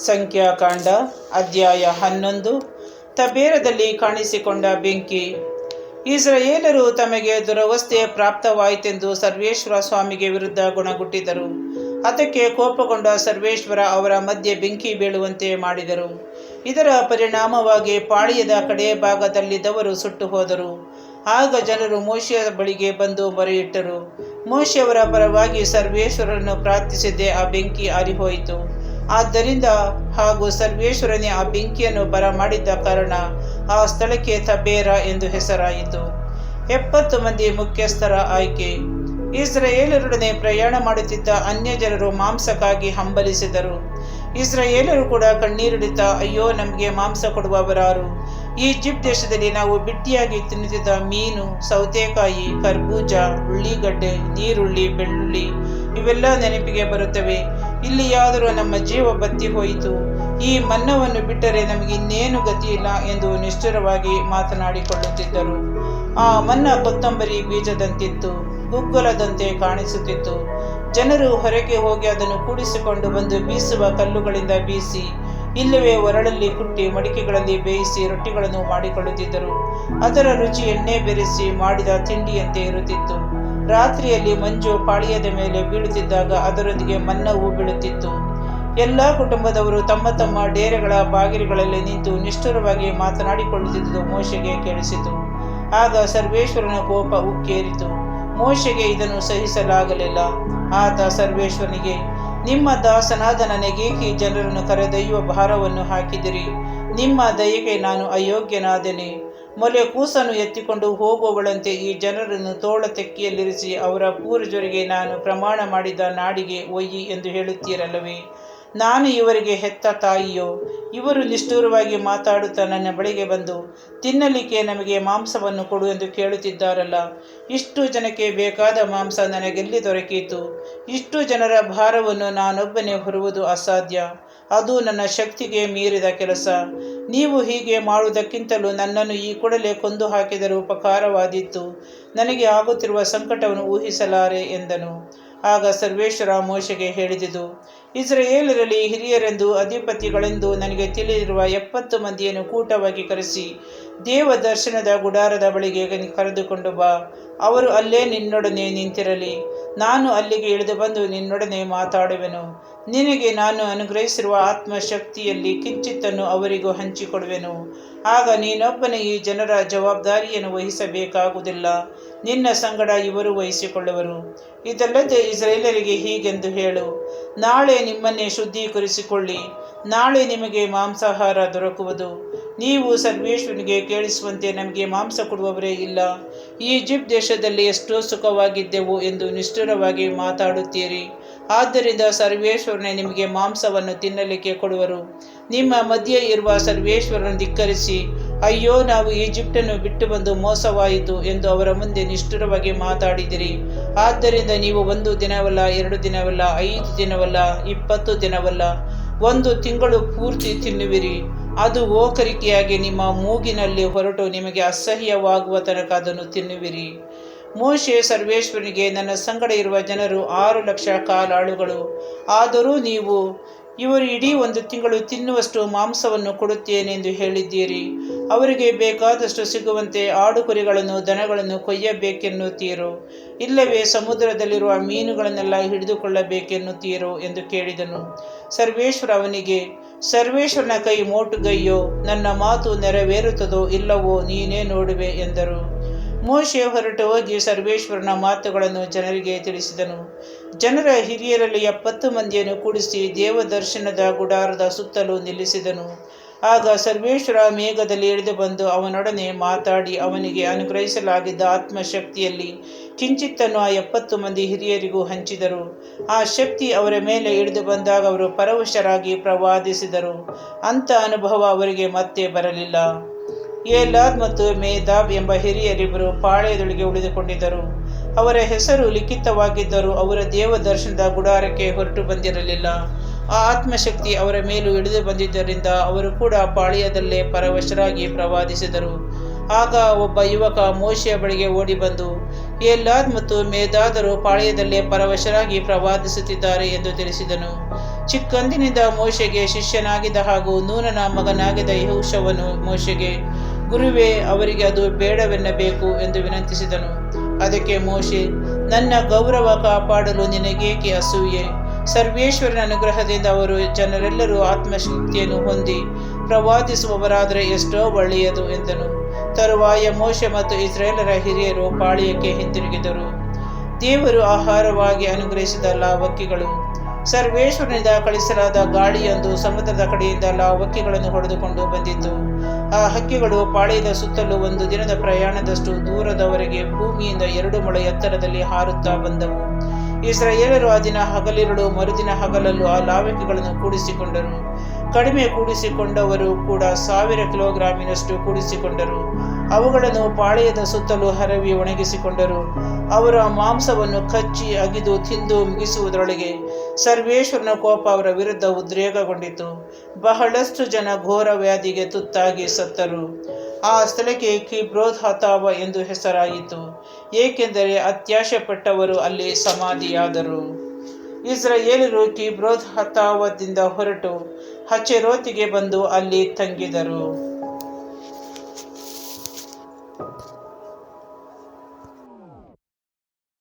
ಸಂಖ್ಯಾಕಾಂಡ ಅಧ್ಯಾಯ 11. ತಬೇರದಲ್ಲಿ ಕಾಣಿಸಿಕೊಂಡ ಬೆಂಕಿ. ಇಸ್ರಾಯೇಲರು ತಮಗೆ ದುರವಸ್ಥೆ ಪ್ರಾಪ್ತವಾಯಿತೆಂದು ಸರ್ವೇಶ್ವರ ಸ್ವಾಮಿಗೆ ವಿರುದ್ಧ ಗುಣಗುಟ್ಟಿದರು. ಅದಕ್ಕೆ ಕೋಪಗೊಂಡ ಸರ್ವೇಶ್ವರ ಅವರ ಮಧ್ಯೆ ಬೆಂಕಿ ಬೀಳುವಂತೆ ಮಾಡಿದರು. ಇದರ ಪರಿಣಾಮವಾಗಿ ಪಾಳ್ಯದ ಕಡೆ ಭಾಗದಲ್ಲಿದ್ದವರು ಸುಟ್ಟು ಹೋದರು. ಆಗ ಜನರು ಮೋಶೆಯ ಬಳಿಗೆ ಬಂದು ಮೊರೆಯಿಟ್ಟರು. ಮೋಶೆಯವರ ಪರವಾಗಿ ಸರ್ವೇಶ್ವರನ್ನು ಪ್ರಾರ್ಥಿಸಿದ್ದೇ ಆ ಬೆಂಕಿ ಆರಿಹೋಯಿತು. ಆದ್ದರಿಂದ ಹಾಗೂ ಸರ್ವೇಶ್ವರನೇ ಆ ಬೆಂಕಿಯನ್ನು ಬರಮಾಡಿದ್ದ ಕಾರಣ ಆ ಸ್ಥಳಕ್ಕೆ ತಬೇರ ಎಂದು ಹೆಸರಾಯಿತು. 70 ಮಂದಿ ಮುಖ್ಯಸ್ಥರ ಆಯ್ಕೆ. ಇಸ್ರಾಯೇಲರೊಡನೆ ಪ್ರಯಾಣ ಮಾಡುತ್ತಿದ್ದ ಅನ್ಯ ಜನರು ಮಾಂಸಕ್ಕಾಗಿ ಹಂಬಲಿಸಿದರು. ಇಸ್ರಾಯೇಲರು ಕೂಡ ಕಣ್ಣೀರಿಡುತ್ತಾ, ಅಯ್ಯೋ, ನಮಗೆ ಮಾಂಸ ಕೊಡುವವರಾರು? ಈಜಿಪ್ಟ್ ದೇಶದಲ್ಲಿ ನಾವು ಬಿಟ್ಟಿಯಾಗಿ ತಿನ್ನುತ್ತಿದ್ದ ಮೀನು, ಸೌತೆಕಾಯಿ, ಕರ್ಬೂಜ, ಉಳ್ಳಿಗಡ್ಡೆ, ನೀರುಳ್ಳಿ, ಬೆಳ್ಳುಳ್ಳಿ ಇವೆಲ್ಲ ನೆನಪಿಗೆ ಬರುತ್ತವೆ. ಇಲ್ಲಿಯಾದರೂ ನಮ್ಮ ಜೀವ ಬತ್ತಿ ಹೋಯಿತು. ಈ ಮನ್ನವನ್ನು ಬಿಟ್ಟರೆ ನಮಗೆ ಇನ್ನೇನು ಗತಿಯಿಲ್ಲ ಎಂದು ನಿಷ್ಠುರವಾಗಿ ಮಾತನಾಡಿಕೊಳ್ಳುತ್ತಿದ್ದರು. ಆ ಮನ್ನ ಕೊತ್ತಂಬರಿ ಬೀಜದಂತಿತ್ತು, ಗುಗ್ಗುಲದಂತೆ ಕಾಣಿಸುತ್ತಿತ್ತು. ಜನರು ಹೊರಗೆ ಹೋಗಿ ಅದನ್ನು ಕೂಡಿಸಿಕೊಂಡು ಬಂದು ಬೀಸುವ ಕಲ್ಲುಗಳಿಂದ ಬೀಸಿ, ಇಲ್ಲವೇ ಒರಳಲ್ಲಿ ಕುಟ್ಟಿ ಮಡಿಕೆಗಳಲ್ಲಿ ಬೇಯಿಸಿ ರೊಟ್ಟಿಗಳನ್ನು ಮಾಡಿಕೊಳ್ಳುತ್ತಿದ್ದರು. ಅದರ ರುಚಿ ಎಣ್ಣೆ ಬೆರೆಸಿ ಮಾಡಿದ ತಿಂಡಿಯಂತೆ ಇರುತ್ತಿತ್ತು. ರಾತ್ರಿಯಲ್ಲಿ ಮಂಜು ಪಾಳ್ಯದ ಮೇಲೆ ಬೀಳುತ್ತಿದ್ದಾಗ ಅದರೊಂದಿಗೆ ಮನ್ನವೂ ಬೀಳುತ್ತಿತ್ತು. ಎಲ್ಲ ಕುಟುಂಬದವರು ತಮ್ಮ ತಮ್ಮ ಡೇರೆಗಳ ಬಾಗಿಲುಗಳಲ್ಲಿ ನಿಂತು ನಿಷ್ಠುರವಾಗಿ ಮಾತನಾಡಿಕೊಳ್ಳುತ್ತಿದ್ದುದು ಮೋಶೆಗೆ ಕೇಳಿಸಿತು. ಆಗ ಸರ್ವೇಶ್ವರನ ಕೋಪ ಉಕ್ಕೇರಿತು. ಮೋಶೆಗೆ ಇದನ್ನು ಸಹಿಸಲಾಗಲಿಲ್ಲ. ಆತ ಸರ್ವೇಶ್ವರನಿಗೆ, ನಿಮ್ಮ ದಾಸನಾದ ನನಗೇಕೆ ಜನರನ್ನು ಕರೆದೊಯ್ಯುವ ಭಾರವನ್ನು ಹಾಕಿದಿರಿ? ನಿಮ್ಮ ದಯೆಗೆ ನಾನು ಅಯೋಗ್ಯನಾದೆನೆ. ಮೊಲೆ ಕೂಸನ್ನು ಎತ್ತಿಕೊಂಡು ಹೋಗುವವಳಂತೆ ಈ ಜನರನ್ನು ತೋಳ ತೆಕ್ಕಿಯಲ್ಲಿರಿಸಿ ಅವರ ಪೂರ್ವಜರಿಗೆ ನಾನು ಪ್ರಮಾಣ ಮಾಡಿದ ನಾಡಿಗೆ ಒಯ್ಯಿ ಎಂದು ಹೇಳುತ್ತೀರಲ್ಲವೇ? ನಾನು ಇವರಿಗೆ ಹೆತ್ತ ತಾಯಿಯೋ? ಇವರು ನಿಷ್ಠುರವಾಗಿ ಮಾತಾಡುತ್ತಾ ನನ್ನ ಬಳಿಗೆ ಬಂದು, ತಿನ್ನಲಿಕ್ಕೆ ನಮಗೆ ಮಾಂಸವನ್ನು ಕೊಡು ಎಂದು ಕೇಳುತ್ತಿದ್ದಾರಲ್ಲ. ಇಷ್ಟು ಜನಕ್ಕೆ ಬೇಕಾದ ಮಾಂಸ ನನಗೆಲ್ಲಿ ದೊರಕೀತು? ಇಷ್ಟು ಜನರ ಭಾರವನ್ನು ನಾನೊಬ್ಬನೇ ಹೊರುವುದು ಅಸಾಧ್ಯ. ಅದು ನನ್ನ ಶಕ್ತಿಗೆ ಮೀರಿದ ಕೆಲಸ. ನೀವು ಹೀಗೆ ಮಾಡುವುದಕ್ಕಿಂತಲೂ ನನ್ನನ್ನು ಈ ಕೂಡಲೇ ಕೊಂದು ಹಾಕಿದರೂ ಉಪಕಾರವಾದೀತು. ನನಗೆ ಆಗುತ್ತಿರುವ ಸಂಕಟವನ್ನು ಊಹಿಸಲಾರೆ ಎಂದನು. ಆಗ ಸರ್ವೇಶ್ವರ ಮೋಶೆಗೆ ಹೇಳಿದುದು, ಇಸ್ರಾಯೇಲರಲ್ಲಿ ಹಿರಿಯರೆಂದು ಅಧಿಪತಿಗಳೆಂದು ನನಗೆ ತಿಳಿದಿರುವ 70 ಮಂದಿಯನ್ನು ಕೂಟವಾಗಿ ಕರೆಸಿ ದೇವ ದರ್ಶನದ ಗುಡಾರದ ಬಳಿಗೆ ಕರೆದುಕೊಂಡು ಬಾ. ಅವರು ಅಲ್ಲೇ ನಿನ್ನೊಡನೆ ನಿಂತಿರಲಿ. ನಾನು ಅಲ್ಲಿಗೆ ಇಳಿದು ಬಂದು ನಿನ್ನೊಡನೆ ಮಾತಾಡುವೆನು. ನಿನಗೆ ನಾನು ಅನುಗ್ರಹಿಸಿರುವ ಆತ್ಮಶಕ್ತಿಯಲ್ಲಿ ಕಿಂಚಿತ್ತನ್ನು ಅವರಿಗೂ ಹಂಚಿಕೊಡುವೆನು. ಆಗ ನೀನೊಬ್ಬನೇ ಈ ಜನರ ಜವಾಬ್ದಾರಿಯನ್ನು ವಹಿಸಬೇಕಾಗುವುದಿಲ್ಲ. ನಿನ್ನ ಸಂಗಡ ಇವರು ವಹಿಸಿಕೊಳ್ಳುವರು. ಇದಲ್ಲದೆ ಇಸ್ರಾಯೇಲರಿಗೆ ಹೀಗೆಂದು ಹೇಳು, ನಾಳೆ ನಿಮ್ಮನ್ನೇ ಶುದ್ಧೀಕರಿಸಿಕೊಳ್ಳಿ. ನಾಳೆ ನಿಮಗೆ ಮಾಂಸಾಹಾರ ದೊರಕುವುದು. ನೀವು ಸರ್ವೇಶ್ವರನಿಗೆ ಕೇಳಿಸುವಂತೆ ನಮಗೆ ಮಾಂಸ ಕೊಡುವವರೇ ಇಲ್ಲ. ಈಜಿಪ್ಟ್ ದೇಶದಲ್ಲಿ ಎಷ್ಟೋ ಸುಖವಾಗಿದ್ದೆವು ಎಂದು ನಿಷ್ಠುರವಾಗಿ ಮಾತಾಡುತ್ತೀರಿ. ಆದ್ದರಿಂದ ಸರ್ವೇಶ್ವರನೇ ನಿಮಗೆ ಮಾಂಸವನ್ನು ತಿನ್ನಲಿಕ್ಕೆ ಕೊಡುವರು. ನಿಮ್ಮ ಮಧ್ಯೆ ಇರುವ ಸರ್ವೇಶ್ವರನ್ನು ಧಿಕ್ಕರಿಸಿ, ಅಯ್ಯೋ, ನಾವು ಈಜಿಪ್ಟನ್ನು ಬಿಟ್ಟು ಬಂದು ಮೋಸವಾಯಿತು ಎಂದು ಅವರ ಮುಂದೆ ನಿಷ್ಠುರವಾಗಿ ಮಾತಾಡಿದಿರಿ. ಆದ್ದರಿಂದ ನೀವು 1 ದಿನವಲ್ಲ, 2 ದಿನವಲ್ಲ, 5 ದಿನವಲ್ಲ, 20 ದಿನವಲ್ಲ, 1 ತಿಂಗಳು ಪೂರ್ತಿ ತಿನ್ನುವಿರಿ. ಅದು ಓಕರಿಕೆಯಾಗಿ ನಿಮ್ಮ ಮೂಗಿನಲ್ಲಿ ಹೊರಟು ನಿಮಗೆ ಅಸಹ್ಯವಾಗುವ ತನಕ ಅದನ್ನು ತಿನ್ನುವಿರಿ. ಮೋಶೆ ಸರ್ವೇಶ್ವರನಿಗೆ, ನನ್ನ ಸಂಗಡ ಇರುವ ಜನರು 6 ಲಕ್ಷ ಕಾಲಾಳುಗಳು. ಆದರೂ ನೀವು ಇವರು ಇಡೀ 1 ತಿಂಗಳು ತಿನ್ನುವಷ್ಟು ಮಾಂಸವನ್ನು ಕೊಡುತ್ತೇನೆಂದು ಹೇಳಿದ್ದೀರಿ. ಅವರಿಗೆ ಬೇಕಾದಷ್ಟು ಸಿಗುವಂತೆ ಆಡು ಕುರಿಗಳನ್ನು ದನಗಳನ್ನು ಕೊಯ್ಯಬೇಕೆನ್ನುತ್ತೀರೋ? ಇಲ್ಲವೇ ಸಮುದ್ರದಲ್ಲಿರುವ ಮೀನುಗಳನ್ನೆಲ್ಲ ಹಿಡಿದುಕೊಳ್ಳಬೇಕೆನ್ನುತ್ತೀರೋ ಎಂದು ಕೇಳಿದನು. ಸರ್ವೇಶ್ವರ ಅವನಿಗೆ, ಸರ್ವೇಶ್ವರನ ಕೈ ಮೋಟುಗೈಯೋ? ನನ್ನ ಮಾತು ನೆರವೇರುತ್ತದೋ ಇಲ್ಲವೋ ನೀನೇ ನೋಡುವೆ ಎಂದರು. ಮೋಶೆ ಹೊರಟು ಹೋಗಿ ಸರ್ವೇಶ್ವರನ ಮಾತುಗಳನ್ನು ಜನರಿಗೆ ತಿಳಿಸಿದನು. ಜನರ ಹಿರಿಯರಲ್ಲಿ 70 ಮಂದಿಯನ್ನು ಕೂಡಿಸಿ ದೇವದರ್ಶನದ ಗುಡಾರದ ಸುತ್ತಲೂ ನಿಲ್ಲಿಸಿದನು. ಆಗ ಸರ್ವೇಶ್ವರ ಮೇಘದಲ್ಲಿ ಇಳಿದು ಬಂದು ಅವನೊಡನೆ ಮಾತಾಡಿ ಅವನಿಗೆ ಅನುಗ್ರಹಿಸಲಾಗಿದ್ದ ಆತ್ಮಶಕ್ತಿಯಲ್ಲಿ ಕಿಂಚಿತ್ತನ್ನು ಆ 70 ಮಂದಿ ಹಿರಿಯರಿಗೂ ಹಂಚಿದರು. ಆ ಶಕ್ತಿ ಅವರ ಮೇಲೆ ಇಳಿದು ಬಂದಾಗ ಅವರು ಪರವಶರಾಗಿ ಪ್ರವಾದಿಸಿದರು. ಅಂಥ ಅನುಭವ ಅವರಿಗೆ ಮತ್ತೆ ಬರಲಿಲ್ಲ. ಏಲಾದ್ ಮತ್ತು ಮೇದಾಬ್ ಎಂಬ ಹಿರಿಯರಿಬ್ಬರು ಪಾಳೆಯದೊಳಗೆ ಉಳಿದುಕೊಂಡಿದ್ದರು. ಅವರ ಹೆಸರು ಲಿಖಿತವಾಗಿದ್ದರೂ ಅವರು ದೇವದರ್ಶನದ ಗುಡಾರಕ್ಕೆ ಹೊರಟು ಬಂದಿರಲಿಲ್ಲ. ಆ ಆತ್ಮಶಕ್ತಿ ಅವರ ಮೇಲೂ ಇಳಿದು ಬಂದಿದ್ದರಿಂದ ಅವರು ಕೂಡ ಪಾಳ್ಯದಲ್ಲೇ ಪರವಶರಾಗಿ ಪ್ರವಾದಿಸಿದರು. ಆಗ ಒಬ್ಬ ಯುವಕ ಮೋಶೆಯ ಬಳಿಗೆ ಓಡಿ ಬಂದು, ಏಲಾದ್ ಮತ್ತು ಮೇದಾದರು ಪಾಳ್ಯದಲ್ಲೇ ಪರವಶರಾಗಿ ಪ್ರವಾದಿಸುತ್ತಿದ್ದಾರೆ ಎಂದು ತಿಳಿಸಿದನು. ಚಿಕ್ಕಂದಿನಿಂದ ಮೋಶೆಗೆ ಶಿಷ್ಯನಾಗಿದ್ದ ಹಾಗೂ ನೂನನ ಮಗನಾಗಿದ್ದ ಯೆಹೋಶುವನು ಮೋಶೆಗೆ, ಗುರುವೇ, ಅವರಿಗೆ ಅದು ಬೇಡವೆನ್ನಬೇಕು ಎಂದು ವಿನಂತಿಸಿದನು. ಅದಕ್ಕೆ ಮೋಶೆ, ನನ್ನ ಗೌರವ ಕಾಪಾಡಲು ನಿನಗೇಕೆ ಅಸೂಯೆ? ಸರ್ವೇಶ್ವರನ ಅನುಗ್ರಹದಿಂದ ಅವರು ಜನರೆಲ್ಲರೂ ಆತ್ಮಶಕ್ತಿಯನ್ನು ಹೊಂದಿ ಪ್ರವಾದಿಸುವವರಾದರೆ ಎಷ್ಟೋ ಒಳ್ಳೆಯದು ಎಂದನು. ತರುವಾಯ ಮೋಶೆ ಮತ್ತು ಇಸ್ರಾಯೇಲರ ಹಿರಿಯರು ಪಾಳ್ಯಕ್ಕೆ ಹಿಂತಿರುಗಿದರು. ದೇವರು ಆಹಾರವಾಗಿ ಅನುಗ್ರಹಿಸಿದ ಲಾವಕ್ಕಿಗಳು. ಸರ್ವೇಶ್ವರನಿಂದ ಕಳಿಸಲಾದ ಗಾಳಿಯೊಂದು ಸಮುದ್ರದ ಕಡೆಯಿಂದ ಲಾವಕ್ಕಿಗಳನ್ನು ಹೊಡೆದುಕೊಂಡು ಬಂದಿತು. ಆ ಹಕ್ಕಿಗಳು ಪಾಳ್ಯದ ಸುತ್ತಲೂ 1 ದಿನದ ಪ್ರಯಾಣದಷ್ಟು ದೂರದವರೆಗೆ ಭೂಮಿಯಿಂದ 2 ಮೊಳ ಎತ್ತರದಲ್ಲಿ ಹಾರುತ್ತಾ ಬಂದವು. ಇಸ್ರಾಯೇಲರು ಆ ದಿನ ಹಗಲಿರುಳು ಮರುದಿನ ಹಗಲಲ್ಲೂ ಆ ಲಾವಕ್ಕಿಗಳನ್ನು ಕೂಡಿಸಿಕೊಂಡರು. ಕಡಿಮೆ ಕೂಡಿಸಿಕೊಂಡವರು ಕೂಡ 1000 ಕಿಲೋಗ್ರಾಮಿನಷ್ಟು ಕೂಡಿಸಿಕೊಂಡರು. ಅವುಗಳನ್ನು ಪಾಳೆಯದ ಸುತ್ತಲೂ ಹರವಿ ಒಣಗಿಸಿಕೊಂಡರು. ಅವರ ಮಾಂಸವನ್ನು ಕಚ್ಚಿ ಅಗಿದು ತಿಂದು ಮುಗಿಸುವುದರೊಳಗೆ ಸರ್ವೇಶ್ವರನ ಕೋಪ ಅವರ ವಿರುದ್ಧ ಉದ್ರೇಕಗೊಂಡಿತು. ಬಹಳಷ್ಟು ಜನ ಘೋರ ವ್ಯಾಧಿಗೆ ತುತ್ತಾಗಿ ಸತ್ತರು. ಆ ಸ್ಥಳಕ್ಕೆ ಕಿಬ್ರೋತ್ ಹತಾವ ಎಂದು ಹೆಸರಾಯಿತು, ಏಕೆಂದರೆ ಅತ್ಯಾಶೆ ಪಟ್ಟವರು ಅಲ್ಲಿ ಸಮಾಧಿಯಾದರು. ಇಸ್ರಾಯೇಲರು ಕಿಬ್ರೋತ್ ಹತಾವದಿಂದ ಹೊರಟು ಹಚೆರೋತಿಗೆ ಬಂದು ಅಲ್ಲಿ ತಂಗಿದರು.